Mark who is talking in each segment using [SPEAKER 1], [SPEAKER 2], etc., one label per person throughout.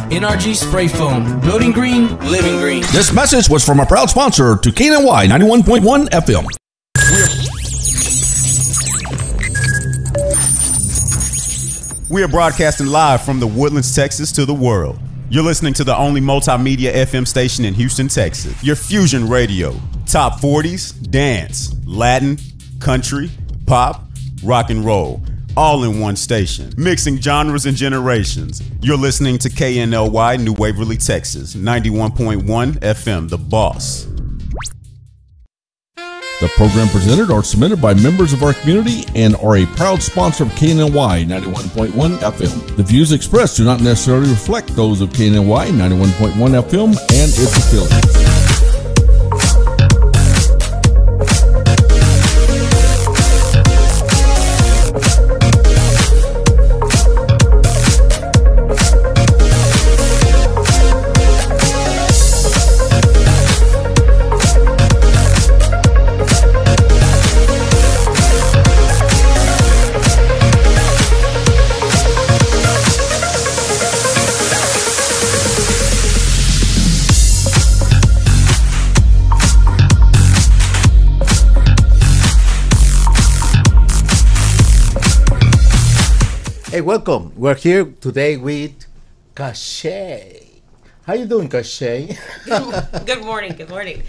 [SPEAKER 1] NRG Spray Foam. Building green, living green.
[SPEAKER 2] This message was from a proud sponsor to KNY 91.1 FM.
[SPEAKER 3] We are broadcasting live from the Woodlands, Texas to the world. You're listening to the only multimedia FM station in Houston, Texas. Your Fusion Radio. Top 40s, dance, Latin, country, pop, rock and roll. All in one station. Mixing genres and generations. You're listening to KNLY New Waverly, Texas. 91.1 FM, The Boss.
[SPEAKER 2] The program presented or submitted by members of our community and are a proud sponsor of KNY 91.1 FM. The views expressed do not necessarily reflect those of KNY 91.1 FM and its affiliates.
[SPEAKER 4] Hey, welcome. We're here today with Cachet. How you doing, Cachet?
[SPEAKER 5] Good morning. Good morning.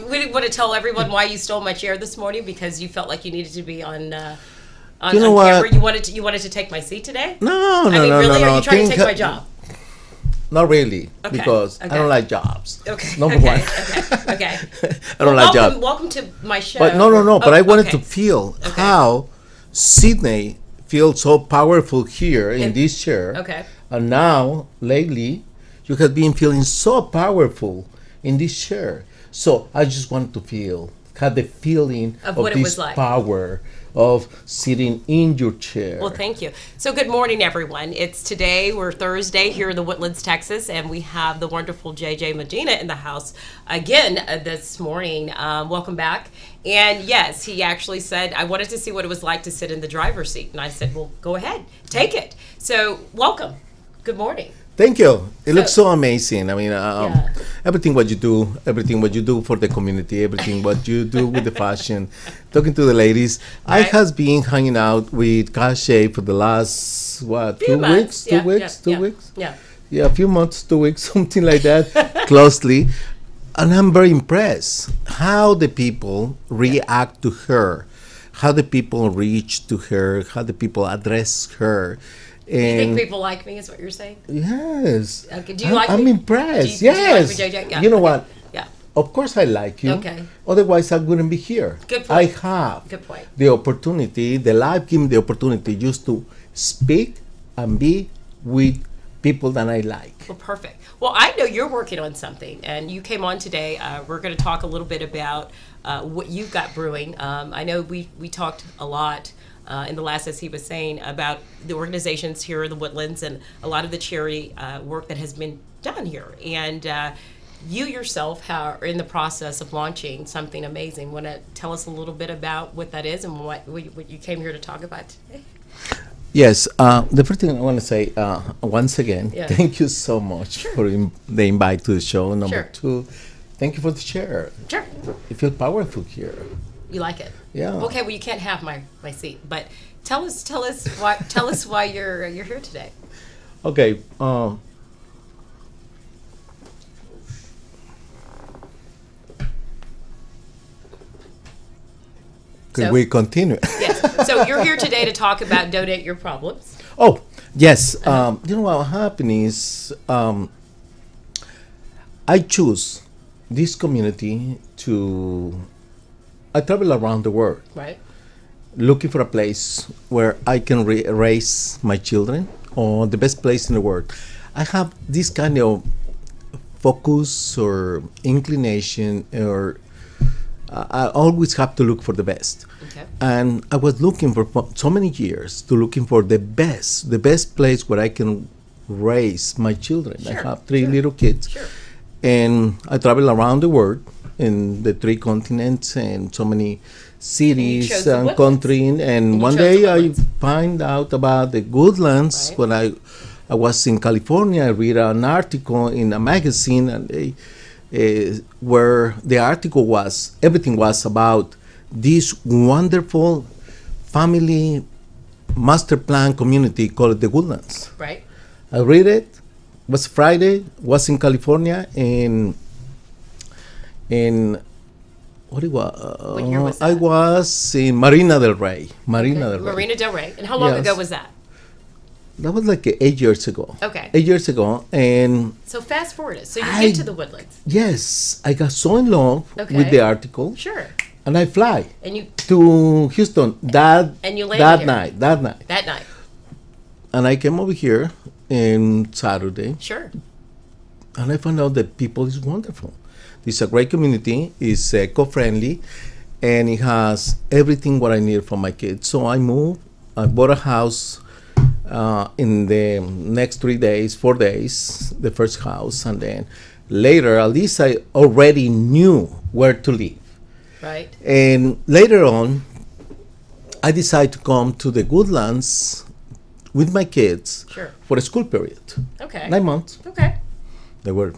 [SPEAKER 5] We didn't want to tell everyone why you stole my chair this morning because you felt like you needed to be on camera. You wanted to take my seat today?
[SPEAKER 4] No.
[SPEAKER 5] Really? Are you trying to take my job?
[SPEAKER 4] Not really,
[SPEAKER 5] okay.
[SPEAKER 4] Because I don't like jobs.
[SPEAKER 5] Okay.
[SPEAKER 4] Number one.
[SPEAKER 5] Okay.
[SPEAKER 4] I don't like jobs.
[SPEAKER 5] Welcome to my show.
[SPEAKER 4] But no. But I wanted to feel how Sydney feels so powerful here in this chair.
[SPEAKER 5] Okay.
[SPEAKER 4] And now, lately, you have been feeling so powerful in this chair. So I just wanted to have the feeling of
[SPEAKER 5] what
[SPEAKER 4] this
[SPEAKER 5] it was like.
[SPEAKER 4] Power of sitting in your chair.
[SPEAKER 5] Well, thank you. So good morning, everyone. We're Thursday here in the Woodlands, Texas, and we have the wonderful JJ Medina in the house again this morning. Welcome back. And yes, he actually said, I wanted to see what it was like to sit in the driver's seat. And I said, well, go ahead, take it. So welcome. Good morning.
[SPEAKER 4] Thank you. It looks so amazing. I mean, everything what you do for the community, everything what you do with the fashion, talking to the ladies. Right. I has been hanging out with Cachet for the last, two weeks? Yeah, a few months, 2 weeks, something like that, closely. And I'm very impressed how the people react to her, how the people reach to her, how the people address her.
[SPEAKER 5] And you think people like me is what you're saying?
[SPEAKER 4] Yes.
[SPEAKER 5] Okay. Do you like me?
[SPEAKER 4] I'm impressed.
[SPEAKER 5] Do you
[SPEAKER 4] yes.
[SPEAKER 5] like me, JJ? Yeah.
[SPEAKER 4] You know what?
[SPEAKER 5] Yeah.
[SPEAKER 4] Of course I like you.
[SPEAKER 5] Okay.
[SPEAKER 4] Otherwise I wouldn't be here.
[SPEAKER 5] Good point.
[SPEAKER 4] I have
[SPEAKER 5] Good point.
[SPEAKER 4] the opportunity, the life gave me the opportunity just to speak and be with people that I like.
[SPEAKER 5] Well, perfect. Well, I know you're working on something, and you came on today. We're going to talk a little bit about what you've got brewing. I know we talked a lot in the last, as he was saying, about the organizations here in the Woodlands and a lot of the charity work that has been done here. And you yourself are in the process of launching something amazing. Want to tell us a little bit about what that is and what you came here to talk about today?
[SPEAKER 4] Yes, the first thing I want to say, once again, thank you so much for the invite to the show. Number two, thank you for the chair.
[SPEAKER 5] Sure.
[SPEAKER 4] You feel powerful here.
[SPEAKER 5] You like it?
[SPEAKER 4] Yeah.
[SPEAKER 5] Okay, well, you can't have my seat, but tell us why you're here today.
[SPEAKER 4] Okay. Could we continue?
[SPEAKER 5] Yes. So you're here today to talk about Donate Your Problems.
[SPEAKER 4] Oh, yes. You know what happened is I choose this community I travel around the world.
[SPEAKER 5] Right.
[SPEAKER 4] Looking for a place where I can raise my children, or the best place in the world. I have this kind of focus or inclination, or I always have to look for the best.
[SPEAKER 5] Okay.
[SPEAKER 4] And I was looking for so many years looking for the best place where I can raise my children.
[SPEAKER 5] Sure,
[SPEAKER 4] I have three little kids.
[SPEAKER 5] Sure.
[SPEAKER 4] And I travel around the world in the 3 continents and so many cities and countries. And one day I find out about the Woodlands,
[SPEAKER 5] right.
[SPEAKER 4] when I I was in California. I read an article in a magazine, and where the article was, everything was about this wonderful family master plan community called the Woodlands.
[SPEAKER 5] Right.
[SPEAKER 4] I read it. It was Friday. Was in California in what it was?
[SPEAKER 5] What year was that?
[SPEAKER 4] I was in Marina del Rey.
[SPEAKER 5] Marina del Rey. And how long ago was that?
[SPEAKER 4] That was like 8 years ago.
[SPEAKER 5] Okay.
[SPEAKER 4] 8 years ago, and
[SPEAKER 5] so fast forward it. So you get to the Woodlands.
[SPEAKER 4] Yes, I got so in love with the article.
[SPEAKER 5] Sure.
[SPEAKER 4] And I fly
[SPEAKER 5] and
[SPEAKER 4] to Houston that night. That night. And I came over here on Saturday.
[SPEAKER 5] Sure.
[SPEAKER 4] And I found out that people is wonderful. It's a great community. It's eco-friendly, and it has everything what I need for my kids. So I moved. I bought a house in the next 4 days, the first house, and then later, at least I already knew where to live.
[SPEAKER 5] Right.
[SPEAKER 4] And later on, I decided to come to the Woodlands with my kids for a school period.
[SPEAKER 5] Okay.
[SPEAKER 4] 9 months.
[SPEAKER 5] Okay.
[SPEAKER 4] They were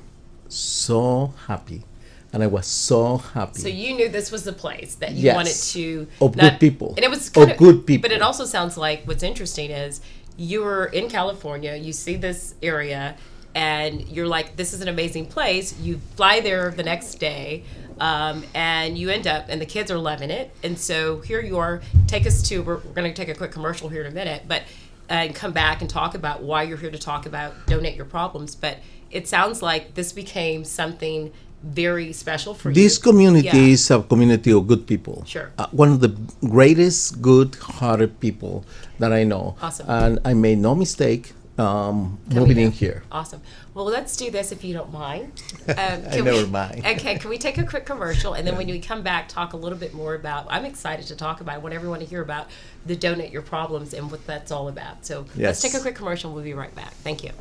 [SPEAKER 4] so happy, and I was so happy.
[SPEAKER 5] So you knew this was the place that you wanted to
[SPEAKER 4] good people,
[SPEAKER 5] and it was
[SPEAKER 4] good people.
[SPEAKER 5] But it also sounds like what's interesting is you were in California, you see this area, and you're like, this is an amazing place. You fly there the next day, and you end up, and the kids are loving it. And so here you are. Take us to, we're going to take a quick commercial here in a minute, but and come back and talk about why you're here to talk about Donate Your Problems. But it sounds like this became something very special for you.
[SPEAKER 4] This community is a community of good people.
[SPEAKER 5] Sure.
[SPEAKER 4] One of the greatest good-hearted people that I know.
[SPEAKER 5] Awesome.
[SPEAKER 4] And I made no mistake moving in here.
[SPEAKER 5] Awesome. Well, let's do this if you don't mind.
[SPEAKER 4] I never mind.
[SPEAKER 5] Okay, can we take a quick commercial, and then when we come back, talk a little bit more about, I'm excited to talk about, I want everyone to hear about the Donate Your Problems and what that's all about. So let's take a quick commercial, and we'll be right back. Thank you.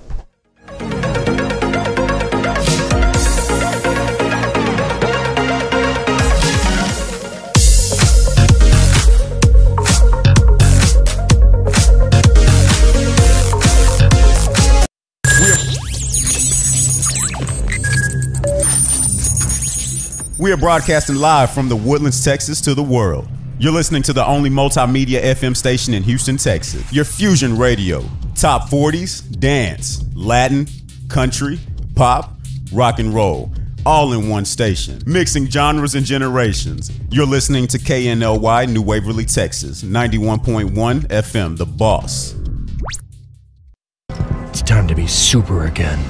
[SPEAKER 3] We are broadcasting live from the Woodlands, Texas to the world. You're listening to the only multimedia FM station in Houston, Texas. Your fusion radio. Top 40s, dance, Latin, country, pop, rock and roll. All in one station. Mixing genres and generations. You're listening to KNLY, New Waverly, Texas. 91.1 FM, The Boss.
[SPEAKER 6] It's time to be super again.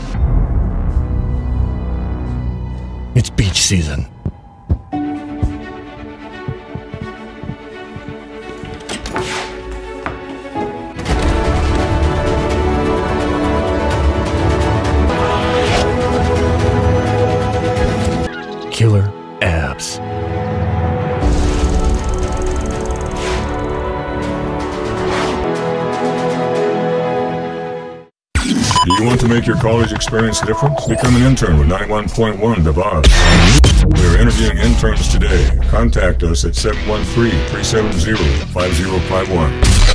[SPEAKER 6] It's beach season. Killer abs.
[SPEAKER 7] Do you want to make your college experience different? Become an intern with 91.1 The Boss. We are interviewing interns today. Contact us at 713-370-5051.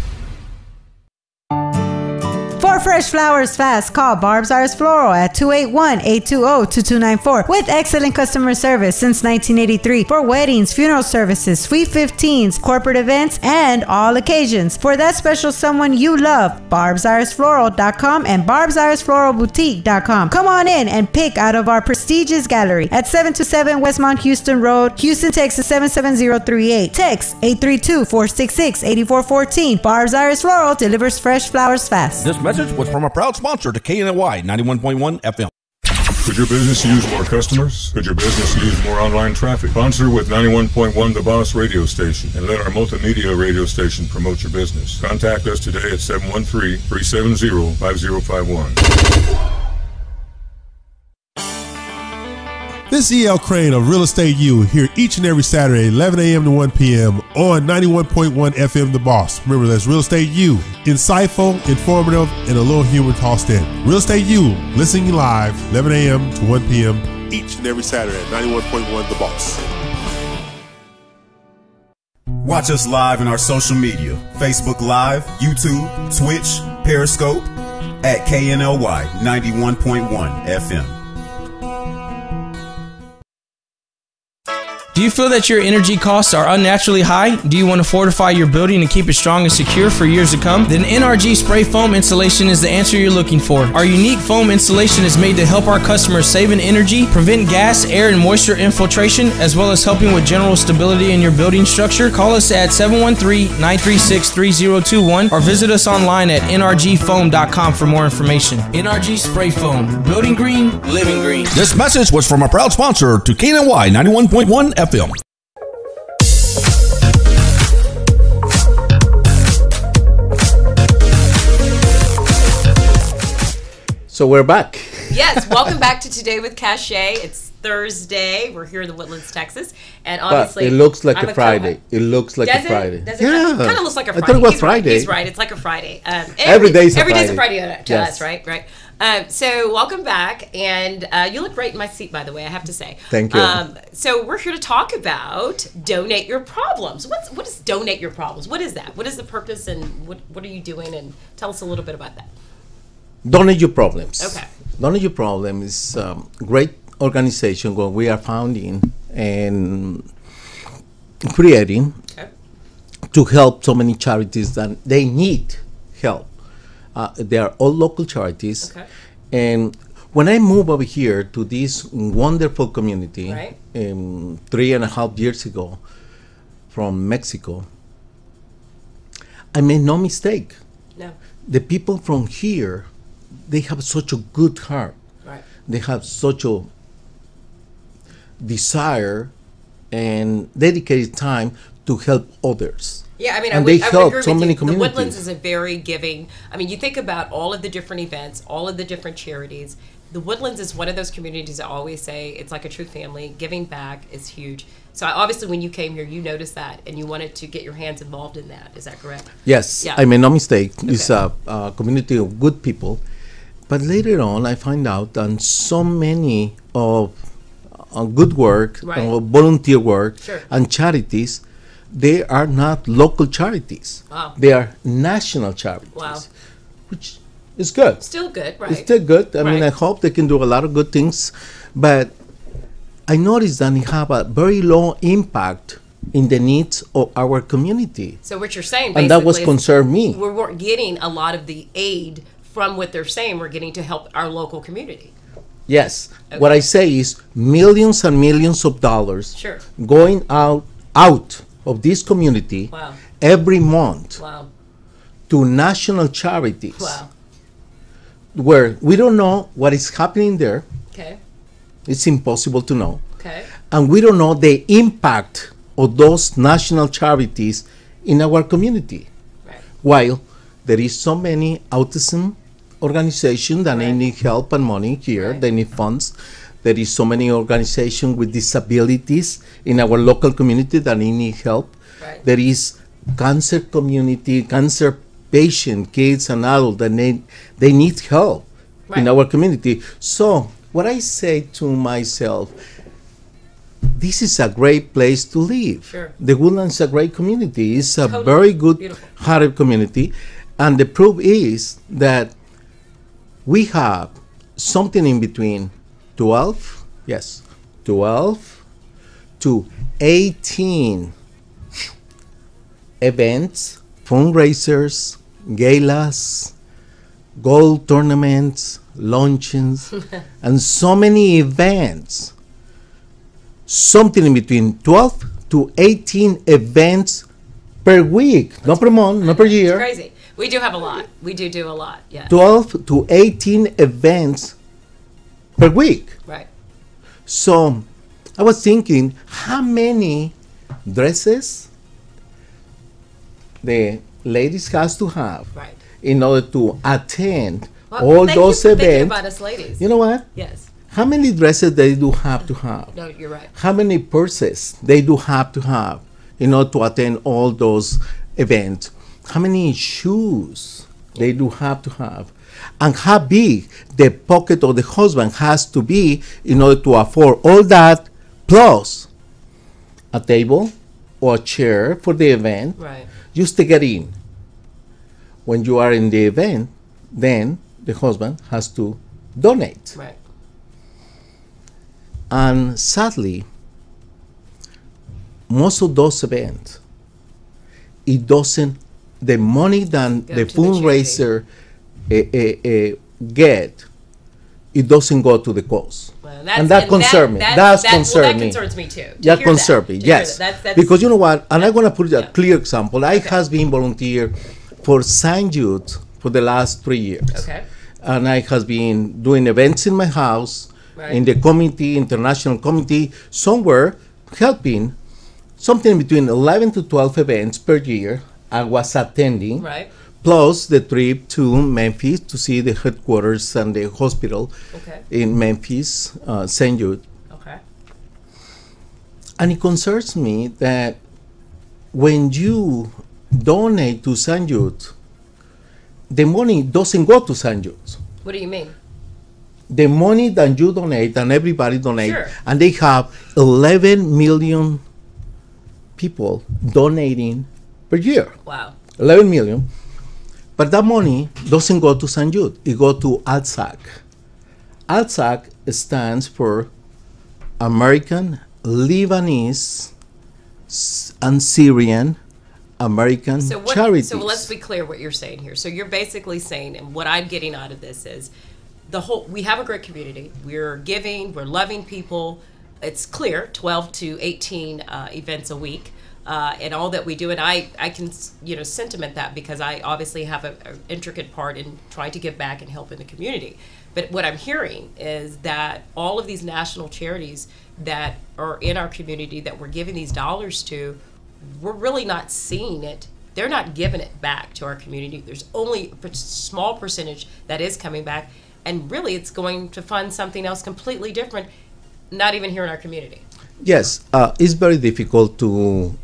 [SPEAKER 8] For fresh flowers fast, call Barb's Iris Floral at 281-820-2294 with excellent customer service since 1983 for weddings, funeral services, sweet 15s, corporate events, and all occasions. For that special someone you love, barbsirisfloral.com and barbsirisfloralboutique.com. Come on in and pick out of our prestigious gallery at 727 Westmont Houston Road, Houston, Texas 77038. Text 832-466-8414. Barb's Iris Floral delivers fresh flowers fast.
[SPEAKER 2] This message was from a proud sponsor to KNY 91.1 FM.
[SPEAKER 7] Could your business use more customers? Could your business use more online traffic? Sponsor with 91.1 The Boss radio station and let our multimedia radio station promote your business. Contact us today at 713-370-5051.
[SPEAKER 9] This is E.L. Crane of Real Estate U here each and every Saturday, 11 a.m. to 1 p.m. on 91.1 FM The Boss. Remember, that's Real Estate U. Insightful, informative, and a little humor tossed in. Real Estate U, listening live, 11 a.m. to 1 p.m. each and every Saturday at 91.1 The Boss.
[SPEAKER 3] Watch us live in our social media. Facebook Live, YouTube, Twitch, Periscope. at KNLY 91.1 FM.
[SPEAKER 1] Do you feel that your energy costs are unnaturally high? Do you want to fortify your building and keep it strong and secure for years to come? Then NRG Spray Foam Installation is the answer you're looking for. Our unique foam installation is made to help our customers save in energy, prevent gas, air, and moisture infiltration, as well as helping with general stability in your building structure. Call us at 713-936-3021 or visit us online at nrgfoam.com for more information. NRG Spray Foam. Building green, living green.
[SPEAKER 2] This message was from a proud sponsor to KNY 91.1 FM.
[SPEAKER 4] So we're back.
[SPEAKER 5] Yes, welcome back to Today with Cachet. It's Thursday. We're here in the Woodlands, Texas, and obviously
[SPEAKER 4] it looks like a Friday. It looks like a Friday.
[SPEAKER 5] Does it? Yeah, kind of looks like a Friday.
[SPEAKER 4] I thought it was Friday.
[SPEAKER 5] He's right. It's like a Friday.
[SPEAKER 4] Every day's a
[SPEAKER 5] Friday. Every day's a Friday to
[SPEAKER 4] Yes.
[SPEAKER 5] us, right? Right. So welcome back, and you look great in my seat, by the way. I have to say.
[SPEAKER 4] Thank you.
[SPEAKER 5] So we're here to talk about donate your problems. What is donate your problems? What is that? What is the purpose, and what are you doing? And tell us a little bit about that.
[SPEAKER 4] Donate Your Problems.
[SPEAKER 5] Okay.
[SPEAKER 4] Donate Your Problems is a great organization where we are founding and creating to help so many charities that they need help. They are all local charities.
[SPEAKER 5] Okay.
[SPEAKER 4] And when I moved over here to this wonderful community 3.5 years ago from Mexico, I made no mistake.
[SPEAKER 5] No.
[SPEAKER 4] The people from here, they have such a good heart.
[SPEAKER 5] Right.
[SPEAKER 4] They have such a desire and dedicated time to help others.
[SPEAKER 5] Yeah, I mean,
[SPEAKER 4] and
[SPEAKER 5] I
[SPEAKER 4] they
[SPEAKER 5] would
[SPEAKER 4] help
[SPEAKER 5] agree
[SPEAKER 4] so
[SPEAKER 5] with
[SPEAKER 4] many
[SPEAKER 5] you.
[SPEAKER 4] communities.
[SPEAKER 5] The Woodlands is a very giving. I mean, you think about all of the different events, all of the different charities. The Woodlands is one of those communities I always say it's like a true family. Giving back is huge. So obviously, when you came here, you noticed that, and you wanted to get your hands involved in that. Is that correct?
[SPEAKER 4] Yes,
[SPEAKER 5] Yeah.
[SPEAKER 4] I made no mistake. It's a community of good people. But later on, I find out that so many of good work, volunteer work, and charities, they are not local charities.
[SPEAKER 5] Wow.
[SPEAKER 4] They are national charities.
[SPEAKER 5] Wow.
[SPEAKER 4] Which is good.
[SPEAKER 5] Still good, right?
[SPEAKER 4] It's still good. I mean,
[SPEAKER 5] Right.
[SPEAKER 4] I hope they can do a lot of good things. But I noticed that they have a very low impact in the needs of our community.
[SPEAKER 5] So what you're saying,
[SPEAKER 4] And that was
[SPEAKER 5] basically, is
[SPEAKER 4] concerned me.
[SPEAKER 5] We weren't getting a lot of the aid from what they're saying. We're getting to help our local community.
[SPEAKER 4] Yes. What I say is millions and millions of dollars
[SPEAKER 5] Sure.
[SPEAKER 4] going out of this community
[SPEAKER 5] Wow.
[SPEAKER 4] every month
[SPEAKER 5] Wow.
[SPEAKER 4] to national charities
[SPEAKER 5] Wow.
[SPEAKER 4] where we don't know what is happening there.
[SPEAKER 5] Okay.
[SPEAKER 4] It's impossible to know.
[SPEAKER 5] Okay.
[SPEAKER 4] And we don't know the impact of those national charities in our community.
[SPEAKER 5] Right.
[SPEAKER 4] While there is so many autism organizations that they need help and money here, they need funds. There is so many organizations with disabilities in our local community that they need help.
[SPEAKER 5] Right.
[SPEAKER 4] There is cancer community, cancer patient, kids and adults that they need help in our community. So what I say to myself, this is a great place to live.
[SPEAKER 5] Sure.
[SPEAKER 4] The Woodlands is a great community. It's a
[SPEAKER 5] Totally.
[SPEAKER 4] very good
[SPEAKER 5] Beautiful.
[SPEAKER 4] hearted community. And the proof is that we have something in between 12 to 18 events, fundraisers, galas, gold tournaments, luncheons, and so many events. Something in between 12 to 18 events per week, not per month, not per year.
[SPEAKER 5] It's crazy. We do have a lot. We do a lot. Yeah.
[SPEAKER 4] 12 to 18 events per week.
[SPEAKER 5] Right.
[SPEAKER 4] So I was thinking, how many dresses the ladies has to have in order to attend all those
[SPEAKER 5] Thank you for thinking
[SPEAKER 4] events.
[SPEAKER 5] about us ladies.
[SPEAKER 4] You know what?
[SPEAKER 5] Yes.
[SPEAKER 4] How many dresses they do have to have?
[SPEAKER 5] No, you're right.
[SPEAKER 4] How many purses they do have to have in order to attend all those events? How many shoes they do have to have? And how big the pocket of the husband has to be in order to afford all that, plus a table or a chair for the event,
[SPEAKER 5] Right.
[SPEAKER 4] just to get in. When you are in the event, then the husband, has to donate.
[SPEAKER 5] Right.
[SPEAKER 4] And sadly, most of those events, it doesn't, the money that
[SPEAKER 5] Go
[SPEAKER 4] the
[SPEAKER 5] to the
[SPEAKER 4] fundraiser get, it doesn't go to the cause.
[SPEAKER 5] Well,
[SPEAKER 4] And that concerns me. That
[SPEAKER 5] concerns me too.
[SPEAKER 4] That concerns me, yes. Because you know what, and I'm going to put a clear example. I has been volunteer for St. Jude for the last 3 years.
[SPEAKER 5] Okay.
[SPEAKER 4] And I has been doing events in my house,
[SPEAKER 5] Right.
[SPEAKER 4] in the committee, international committee, somewhere helping something between 11 to 12 events per year I was attending,
[SPEAKER 5] Right.
[SPEAKER 4] plus the trip to Memphis to see the headquarters and the hospital
[SPEAKER 5] Okay.
[SPEAKER 4] in Memphis, St. Jude.
[SPEAKER 5] Okay.
[SPEAKER 4] And it concerns me that when you donate to St. Jude, the money doesn't go to St. Jude.
[SPEAKER 5] What do you mean?
[SPEAKER 4] The money that you donate and everybody donate,
[SPEAKER 5] Sure.
[SPEAKER 4] and they have 11 million people donating per year.
[SPEAKER 5] Wow.
[SPEAKER 4] 11 million. But that money doesn't go to St. Jude. It goes to ALSAC. ALSAC stands for American, Lebanese, and Syrian American Charities.
[SPEAKER 5] So let's be clear what you're saying here. So you're basically saying, and what I'm getting out of this is, we have a great community. We're giving, we're loving people. It's clear, 12 to 18 events a week, and all that we do. And I can, sentiment that because I obviously have an intricate part in trying to give back and help in the community. But what I'm hearing is that all of these national charities that are in our community that we're giving these dollars to, we're really not seeing it. They're not giving it back to our community. There's only a small percentage that is coming back. And really, it's going to fund something else completely different, not even here in our community.
[SPEAKER 4] Yes, it's very difficult to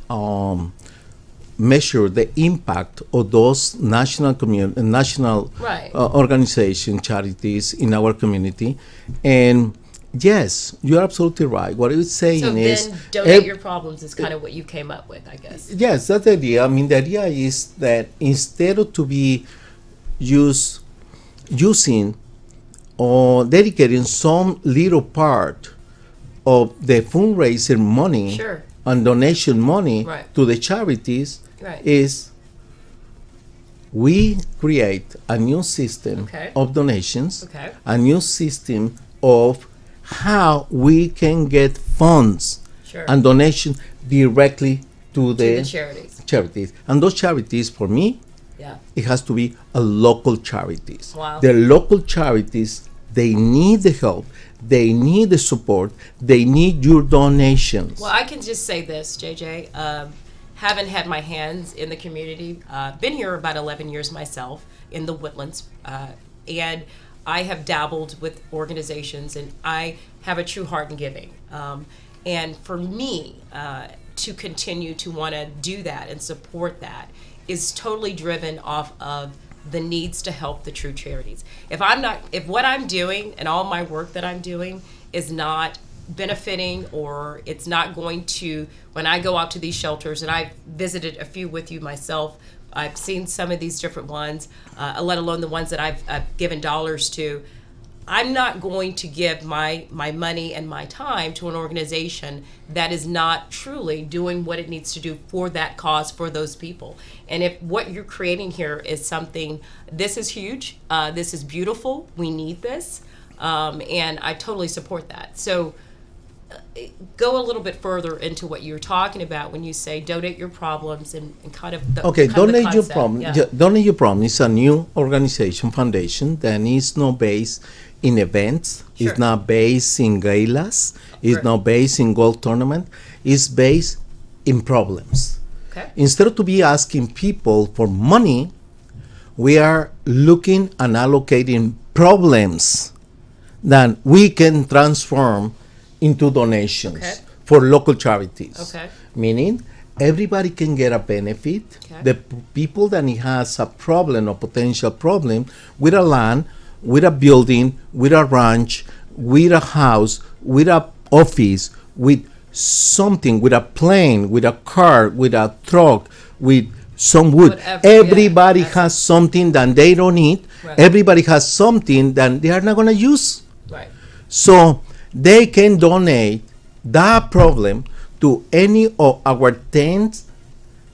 [SPEAKER 4] measure the impact of those national
[SPEAKER 5] Right.
[SPEAKER 4] organization charities in our community. And yes, you're absolutely right. What I was saying
[SPEAKER 5] So
[SPEAKER 4] is,
[SPEAKER 5] then donate your problems is kind of what you came up with, I guess.
[SPEAKER 4] yes, that's the idea. I mean, the idea is that instead of to be using or dedicating some little part of the fundraiser money
[SPEAKER 5] Sure.
[SPEAKER 4] and donation money
[SPEAKER 5] Right.
[SPEAKER 4] to the charities,
[SPEAKER 5] Right.
[SPEAKER 4] is we create a new system
[SPEAKER 5] Okay.
[SPEAKER 4] of donations,
[SPEAKER 5] Okay.
[SPEAKER 4] a new system of how we can get funds
[SPEAKER 5] Sure.
[SPEAKER 4] and donation directly to
[SPEAKER 5] the
[SPEAKER 4] the
[SPEAKER 5] charities.
[SPEAKER 4] And those charities, for me,
[SPEAKER 5] Yeah.
[SPEAKER 4] it has to be a local charities.
[SPEAKER 5] Wow.
[SPEAKER 4] The local charities, they need the help, they need the support, they need your donations.
[SPEAKER 5] Well, I can just say this, JJ. Haven't had my hands in the community. Been here about 11 years myself in the Woodlands. And I have dabbled with organizations, and I have a true heart in giving. And for me, to continue to want to do that and support that is totally driven off of the needs to help the true charities. If what I'm doing and all my work that I'm doing is not benefiting, or it's not going to, when I go out to these shelters, and I've visited a few with you myself, I've seen some of these different ones, let alone the ones that I've given dollars to, I'm not going to give my money and my time to an organization that is not truly doing what it needs to do for that cause, for those people. And if what you're creating here is something, this is huge, this is beautiful, we need this, and I totally support that. So go a little bit further into what you're talking about when you say donate your problems and kind of the
[SPEAKER 4] Okay,
[SPEAKER 5] kind of the
[SPEAKER 4] Donate Your
[SPEAKER 5] concept.
[SPEAKER 4] Problem.
[SPEAKER 5] Yeah.
[SPEAKER 4] Donate Your Problem is a new organization, foundation, that is not based in events.
[SPEAKER 5] Sure.
[SPEAKER 4] It's not based in galas. It's
[SPEAKER 5] Right.
[SPEAKER 4] not based in golf tournament. It's based in problems.
[SPEAKER 5] Okay.
[SPEAKER 4] Instead of to be asking people for money, we are looking and allocating problems that we can transform into donations
[SPEAKER 5] Okay.
[SPEAKER 4] for local charities.
[SPEAKER 5] Okay.
[SPEAKER 4] Meaning everybody can get a benefit.
[SPEAKER 5] Okay.
[SPEAKER 4] The people that has a problem or potential problem with a land, with a building, with a ranch, with a house, with a office, with something, with a plane, with a car, with a truck, with some wood.
[SPEAKER 5] Whatever,
[SPEAKER 4] Everybody
[SPEAKER 5] yeah.
[SPEAKER 4] has something that they don't need.
[SPEAKER 5] Right.
[SPEAKER 4] Everybody has something that they are not going to use.
[SPEAKER 5] Right.
[SPEAKER 4] So they can donate that problem to any of our 10.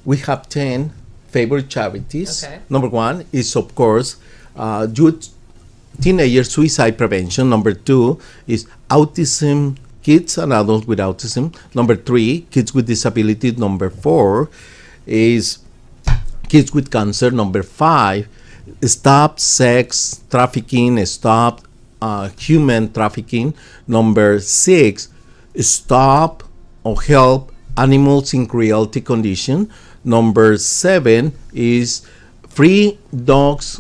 [SPEAKER 4] We have 10 favorite charities.
[SPEAKER 5] Okay.
[SPEAKER 4] Number 1 is, of course, youth teenager suicide prevention. Number 2 is autism, kids and adults with autism. Number 3, kids with disabilities. Number 4 is kids with cancer. Number 5, stop sex trafficking, stop human trafficking. Number 6, stop or help animals in cruelty condition. Number 7 is free dogs,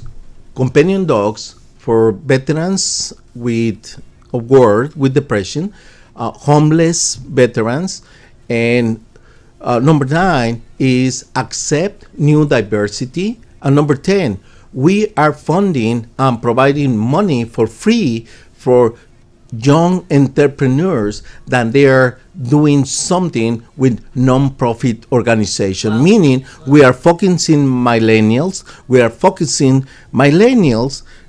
[SPEAKER 4] companion dogs for veterans with war, with depression, homeless veterans, and number 9 is accept new diversity, and number 10, we are funding and providing money for free for young entrepreneurs that they are doing something with non-profit organization. Wow. Meaning we are focusing millennials.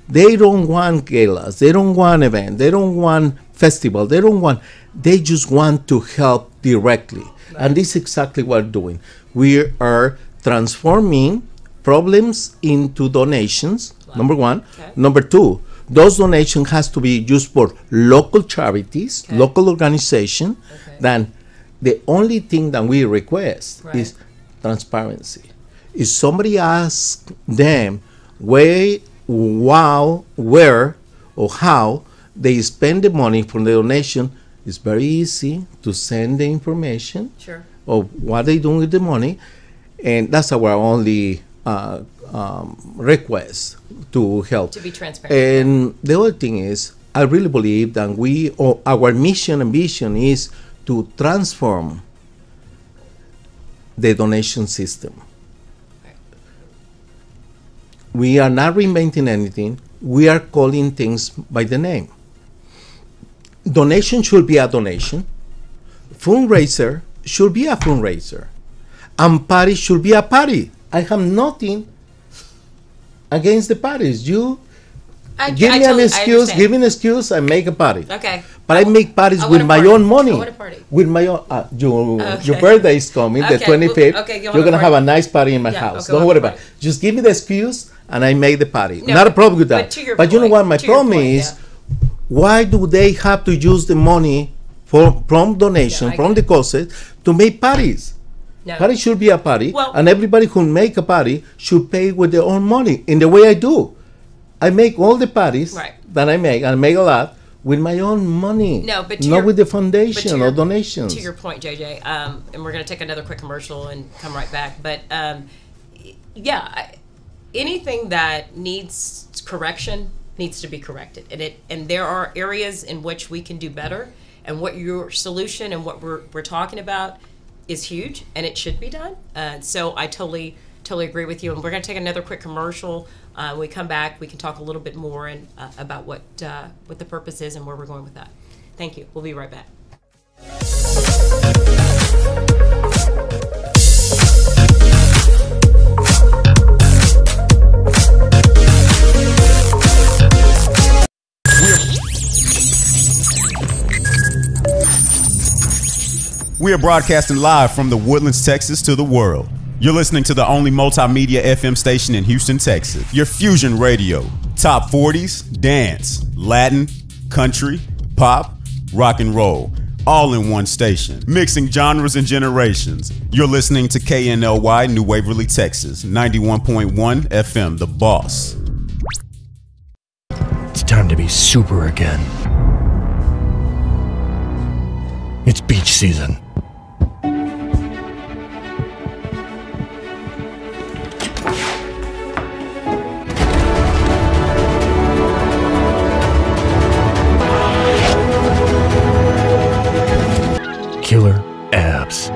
[SPEAKER 4] They don't want galas, they don't want event, they don't want festival, they just want to help directly. Right. And this is exactly what we're doing. We are transforming problems into donations. Wow. Number 1. Okay. Number 2, those donations has to be used for local charities, okay, local organization. Okay. Then the only thing that we request, right, is transparency. If somebody asks them where or how they spend the money from the donation, it's very easy to send the information, sure, of what they do with the money, and that's our only request to help. To be transparent. And the other thing is, I really believe that our mission and vision is to transform the donation system. We are not reinventing anything. We are calling things by the name. Donation should be a donation. Fundraiser should be a fundraiser. And party should be a party. I have nothing against the parties. You give me an excuse, I make a party. Okay. But I make parties with my own money. I want a party. With my own, your birthday is coming, the 25th. Okay, you're going to have a nice party in my house. Don't worry about it. Just give me the excuse and I make the party. No, not a problem with that. But you know what? My problem is, why do they have to use the money from donation, from the causes, to make parties? No. Party should be a party, and everybody who make a party should pay with their own money. In the way I do, I make all the parties that I make, and I make a lot with my own money. No, but not with the foundation or donations.
[SPEAKER 5] To your point, JJ, and we're going to take another quick commercial and come right back. But anything that needs correction needs to be corrected, and there are areas in which we can do better. And what your solution and what we're talking about is huge, and it should be done. So I totally agree with you. And we're going to take another quick commercial. When we come back, we can talk a little bit more and about what the purpose is and where we're going with that. Thank you. We'll be right back.
[SPEAKER 3] We are broadcasting live from the Woodlands, Texas to the world. You're listening to the only multimedia FM station in Houston, Texas. Your fusion radio. Top 40s, dance, Latin, country, pop, rock and roll. All in one station. Mixing genres and generations. You're listening to KNLY, New Waverly, Texas. 91.1 FM, The Boss.
[SPEAKER 6] It's time to be super again. It's beach season. Killer abs.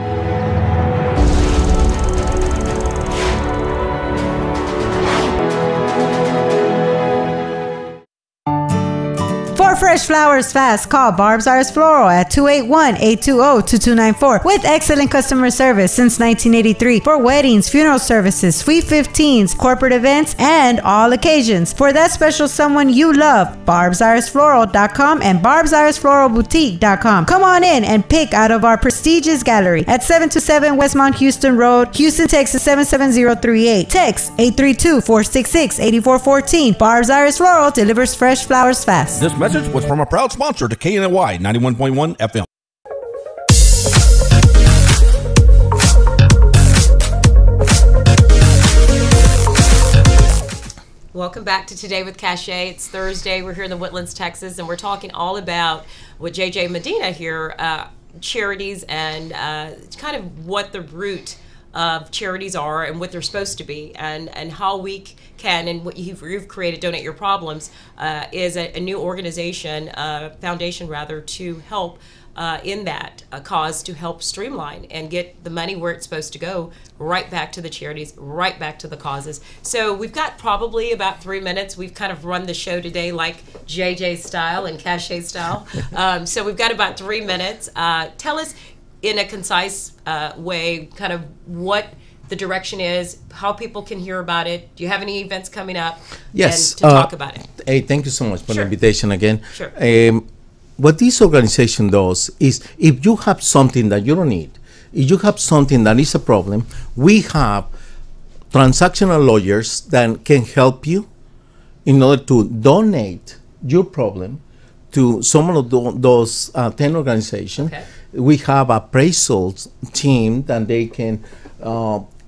[SPEAKER 8] For fresh flowers fast. Call Barb's Artist Floral at 281-820-2294 with excellent customer service since 1983 for weddings, funeral services, Sweet 15s, corporate events, and all occasions. For that special someone you love, barbsirusfloral.com and barbsirusfloralboutique.com. Come on in and pick out of our prestigious gallery at 727 Westmont Houston Road, Houston, Texas 77038. Text 832-466-8414. Barb's Iris Floral delivers fresh flowers fast.
[SPEAKER 2] This message was from a proud sponsor to KNY 91.1 FM.
[SPEAKER 5] Welcome back to Today with Cachet. It's Thursday. We're here in the Woodlands, Texas, and we're talking all about what JJ Medina here, charities and kind of what the root of charities are and what they're supposed to be, and how we can, and what you've created, Donate Your Problems, is a new organization, foundation rather, to help in that cause, to help streamline and get the money where it's supposed to go, right back to the charities, right back to the causes. So we've got probably about 3 minutes. We've kind of run the show today like JJ style and Cachet style. So we've got about 3 minutes. Tell us in a concise way kind of what the direction is, how people can hear about it. Do you have any events coming up?
[SPEAKER 4] Yes.
[SPEAKER 5] And to talk about it.
[SPEAKER 4] Hey, thank you so much for
[SPEAKER 5] Sure.
[SPEAKER 4] the invitation again.
[SPEAKER 5] Sure.
[SPEAKER 4] What this organization does is, if you have something that you don't need, if you have something that is a problem, we have transactional lawyers that can help you in order to donate your problem to some of those 10 organizations.
[SPEAKER 5] Okay.
[SPEAKER 4] We have appraisal team that they can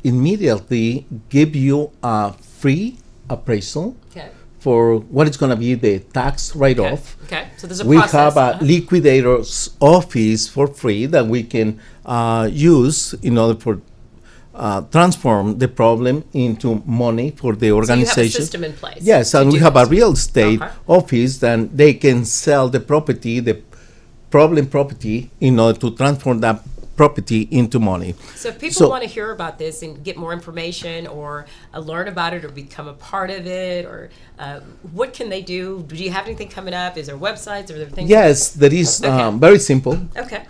[SPEAKER 4] immediately give you a free appraisal.
[SPEAKER 5] Okay.
[SPEAKER 4] For what is going to be the tax write-off.
[SPEAKER 5] Okay. So there's a
[SPEAKER 4] we
[SPEAKER 5] process.
[SPEAKER 4] have a liquidator's office for free that we can use in order for transform the problem into money for the organization.
[SPEAKER 5] So you have a system in place.
[SPEAKER 4] Yes, and we have a real estate
[SPEAKER 5] Okay.
[SPEAKER 4] office that they can sell the property, the problem property, in order to transform that property into money.
[SPEAKER 5] So if people want to hear about this and get more information, or learn about it, or become a part of it, or what can they do? Do you have anything coming up? Is there websites? Are there things?
[SPEAKER 4] Yes, there is.
[SPEAKER 5] Okay.
[SPEAKER 4] Very simple.
[SPEAKER 5] Okay.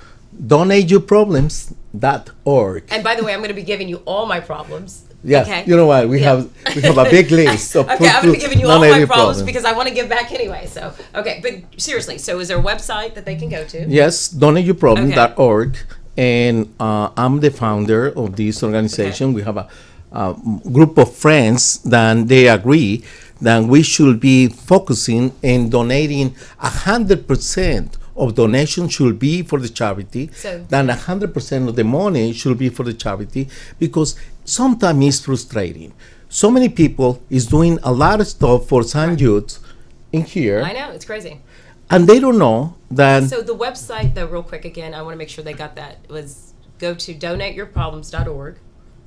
[SPEAKER 4] DonateYourProblems.org.
[SPEAKER 5] And by the way, I'm going to be giving you all my problems.
[SPEAKER 4] Yeah,
[SPEAKER 5] Okay.
[SPEAKER 4] you know what? We have a big list of
[SPEAKER 5] Okay, I'm going to be giving you all my
[SPEAKER 4] donated
[SPEAKER 5] problems because I want to give back anyway. So, okay, but seriously, so is there a website that they can go to?
[SPEAKER 4] Yes, DonateYourProblems.org. And I'm the founder of this organization.
[SPEAKER 5] Okay.
[SPEAKER 4] We have a group of friends that they agree that we should be focusing and donating 100% of donation should be for the charity.
[SPEAKER 5] So-
[SPEAKER 4] then 100% of the money should be for the charity, because sometimes it's frustrating. So many people is doing a lot of stuff for some youth in here,
[SPEAKER 5] I know, it's crazy.
[SPEAKER 4] and they don't know that.
[SPEAKER 5] So the website, though, real quick again, I want to make sure they got that, was go to donateyourproblems.org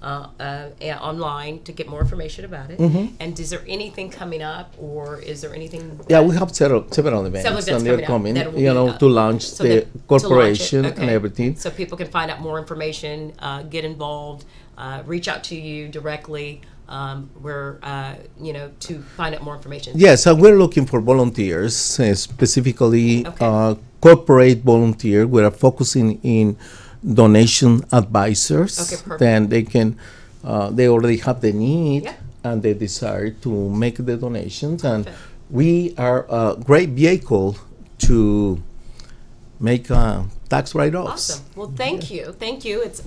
[SPEAKER 5] online to get more information about it.
[SPEAKER 4] Mm-hmm.
[SPEAKER 5] And is there anything coming up, or is there anything?
[SPEAKER 4] Yeah, we have several events,
[SPEAKER 5] Several events
[SPEAKER 4] and they're
[SPEAKER 5] coming up
[SPEAKER 4] coming,
[SPEAKER 5] that will be,
[SPEAKER 4] to launch
[SPEAKER 5] so
[SPEAKER 4] the
[SPEAKER 5] that- to launch it,
[SPEAKER 4] corporation and
[SPEAKER 5] okay.
[SPEAKER 4] everything.
[SPEAKER 5] So people can find out more information, get involved, reach out to you directly, to find out more information.
[SPEAKER 4] Yes, and we're looking for volunteers, specifically
[SPEAKER 5] Okay.
[SPEAKER 4] corporate volunteer. We are focusing in donation advisors.
[SPEAKER 5] Okay, perfect.
[SPEAKER 4] Then they can, they already have the need
[SPEAKER 5] Yeah.
[SPEAKER 4] and the desire to make the donations, and
[SPEAKER 5] Perfect.
[SPEAKER 4] we are a great vehicle to make tax write-offs.
[SPEAKER 5] Awesome. Well, thank you.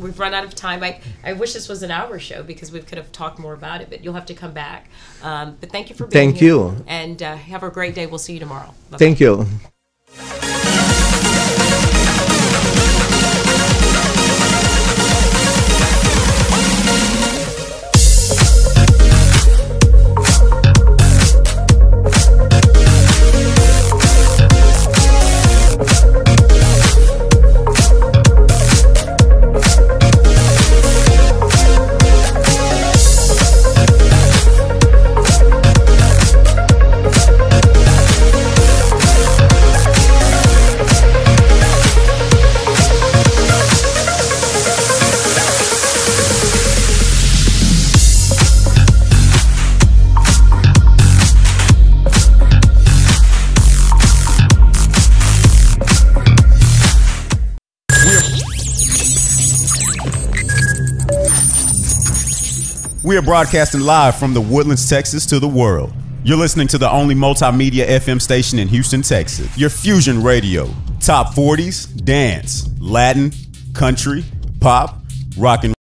[SPEAKER 5] We've run out of time. I wish this was an hour show because we could have talked more about it, but you'll have to come back. But thank you for being
[SPEAKER 4] Thank
[SPEAKER 5] here.
[SPEAKER 4] you.
[SPEAKER 5] And have a great day. We'll see you tomorrow. Bye-bye.
[SPEAKER 4] Thank you.
[SPEAKER 3] We are broadcasting live from the Woodlands, Texas to the world. You're listening to the only multimedia FM station in Houston, Texas. Your Fusion Radio. Top 40s, dance, Latin, country, pop, rock and